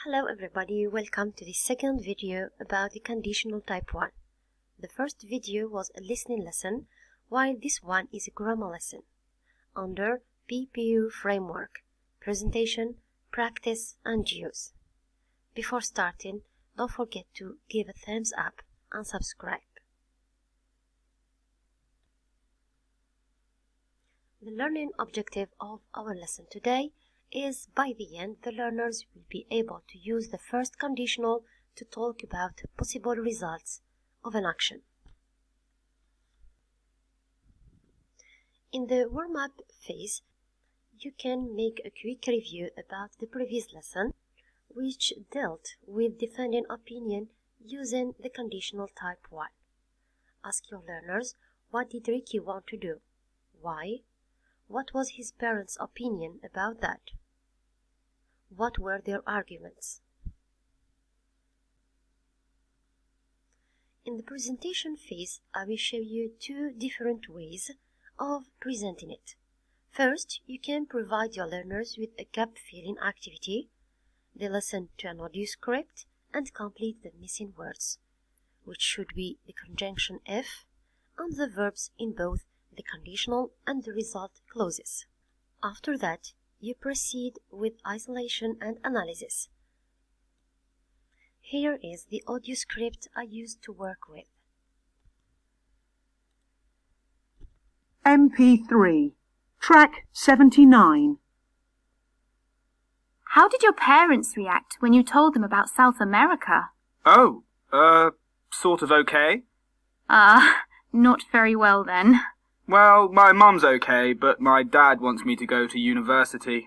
Hello everybody, welcome to the second video about the conditional type 1. The first video was a listening lesson, while this one is a grammar lesson under PPU framework, presentation, practice and use. Before starting, don't forget to give a thumbs up and subscribe. The learning objective of our lesson today is by the end the learners will be able to use the first conditional to talk about possible results of an action. In the warm-up phase, you can make a quick review about the previous lesson, which dealt with defending opinion using the conditional type 1. Ask your learners, what did Ricky want to do? Why? What was his parents' opinion about that? What were their arguments? In the presentation phase, I will show you two different ways of presenting it. First, you can provide your learners with a gap-filling activity. They listen to an audio script and complete the missing words, which should be the conjunction if and the verbs in both the conditional and the result clauses. After that, you proceed with isolation and analysis. Here is the audio script I used to work with. MP3, track 79. How did your parents react when you told them about South America? Oh, sort of okay. Not very well then. Well, my mum's okay, but my dad wants me to go to university.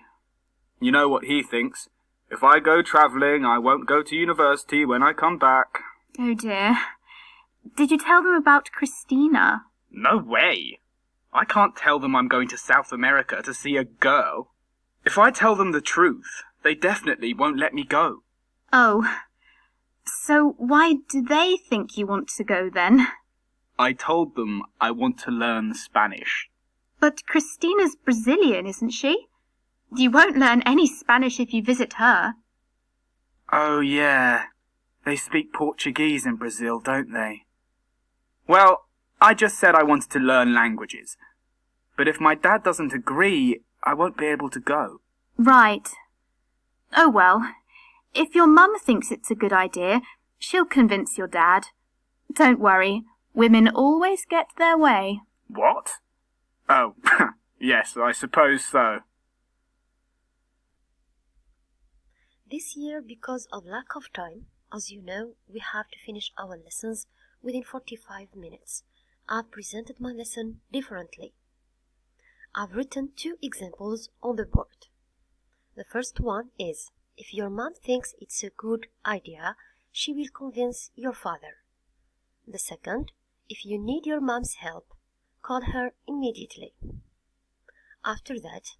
You know what he thinks. If I go travelling, I won't go to university when I come back. Oh dear. Did you tell them about Christina? No way. I can't tell them I'm going to South America to see a girl. If I tell them the truth, they definitely won't let me go. Oh. So why do they think you want to go then? I told them I want to learn Spanish. But Christina's Brazilian, isn't she? You won't learn any Spanish if you visit her. Oh yeah, they speak Portuguese in Brazil, don't they? Well, I just said I wanted to learn languages. But if my dad doesn't agree, I won't be able to go. Right. Oh well, if your mum thinks it's a good idea, she'll convince your dad. Don't worry. Women always get their way. What? Oh, yes, I suppose so. This year, because of lack of time, as you know, we have to finish our lessons within 45 minutes. I've presented my lesson differently. I've written two examples on the board. The first one is, if your mom thinks it's a good idea, she will convince your father. The second, if you need your mom's help, call her immediately. After that,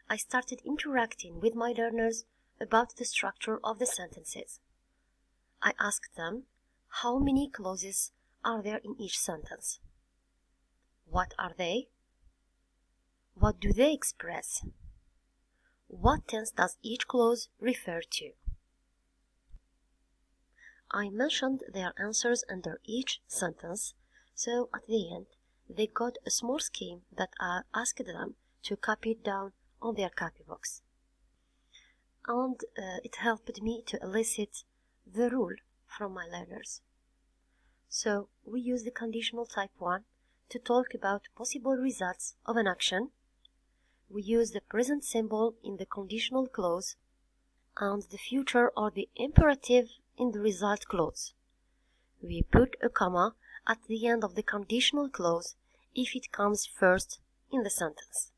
I started interacting with my learners about the structure of the sentences. I asked them, how many clauses are there in each sentence? What are they? What do they express? What tense does each clause refer to? I mentioned their answers under each sentence, so at the end, they got a small scheme that I asked them to copy it down on their copybox. And it helped me to elicit the rule from my learners. So we use the conditional type 1 to talk about possible results of an action. We use the present symbol in the conditional clause and the future or the imperative in the result clause. We put a comma at the end of the conditional clause if it comes first in the sentence.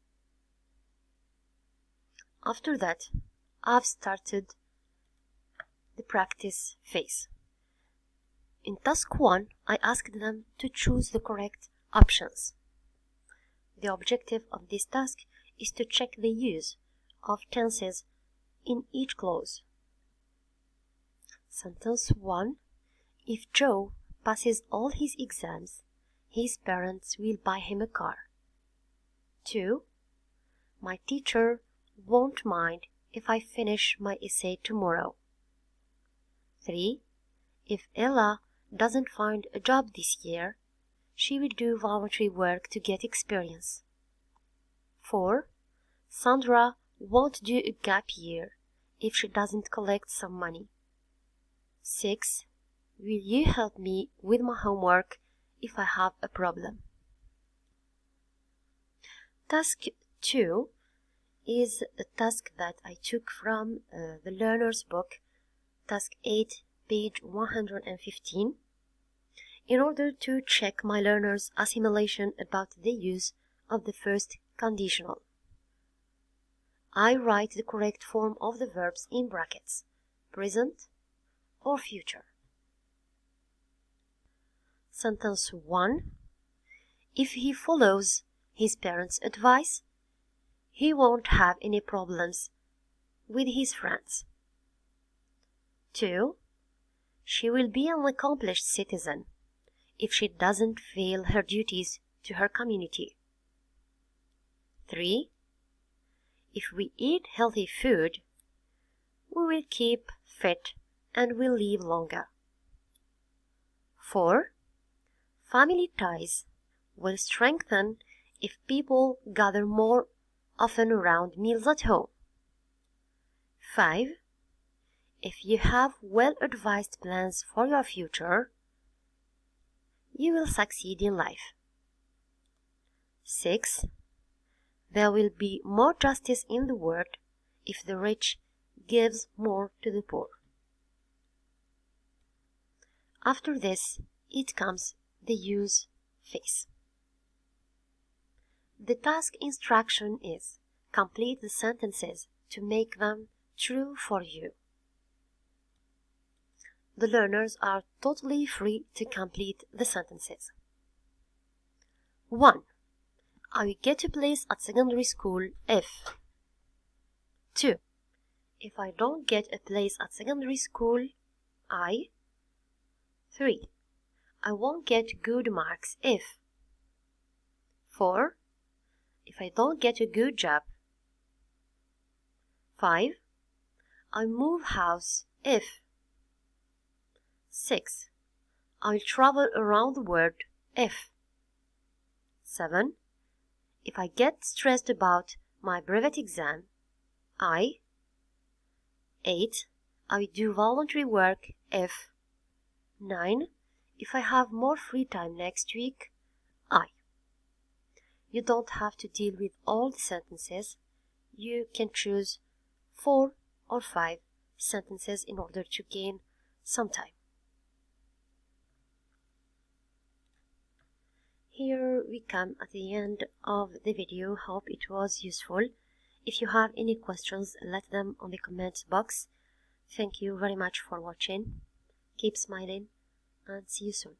After that, I've started the practice phase. In task 1, I asked them to choose the correct options. The objective of this task is to check the use of tenses in each clause. Sentence 1. If Joe passes all his exams, his parents will buy him a car. 2. My teacher won't mind if I finish my essay tomorrow. 3. If Ella doesn't find a job this year, she will do voluntary work to get experience. 4. Sandra won't do a gap year if she doesn't collect some money. 6. Will you help me with my homework if I have a problem? Task 2 is a task that I took from the learner's book, Task 8, page 115, in order to check my learner's assimilation about the use of the first conditional. I write the correct form of the verbs in brackets, present or future. Sentence 1. If he follows his parents' advice, he won't have any problems with his friends. 2. She will be an accomplished citizen if she doesn't fail her duties to her community. 3. If we eat healthy food, we will keep fit and will live longer. 4. Family ties will strengthen if people gather more often around meals at home. 5. If you have well-advised plans for your future, you will succeed in life. 6. There will be more justice in the world if the rich gives more to the poor. After this, it comes the use phase. The task instruction is complete the sentences to make them true for you. The learners are totally free to complete the sentences. 1. I will get a place at secondary school if. 2. If I don't get a place at secondary school, I. 3. I won't get good marks if. 4. If I don't get a good job. 5. I move house if. 6. I'll travel around the world if. 7. If I get stressed about my brevet exam, I. 8. I will do voluntary work if. 9. If I have more free time next week, I. You don't have to deal with all the sentences. You can choose 4 or 5 sentences in order to gain some time. Here we come at the end of the video. Hope it was useful. If you have any questions, let them on the comments box. Thank you very much for watching. Keep smiling and see you soon.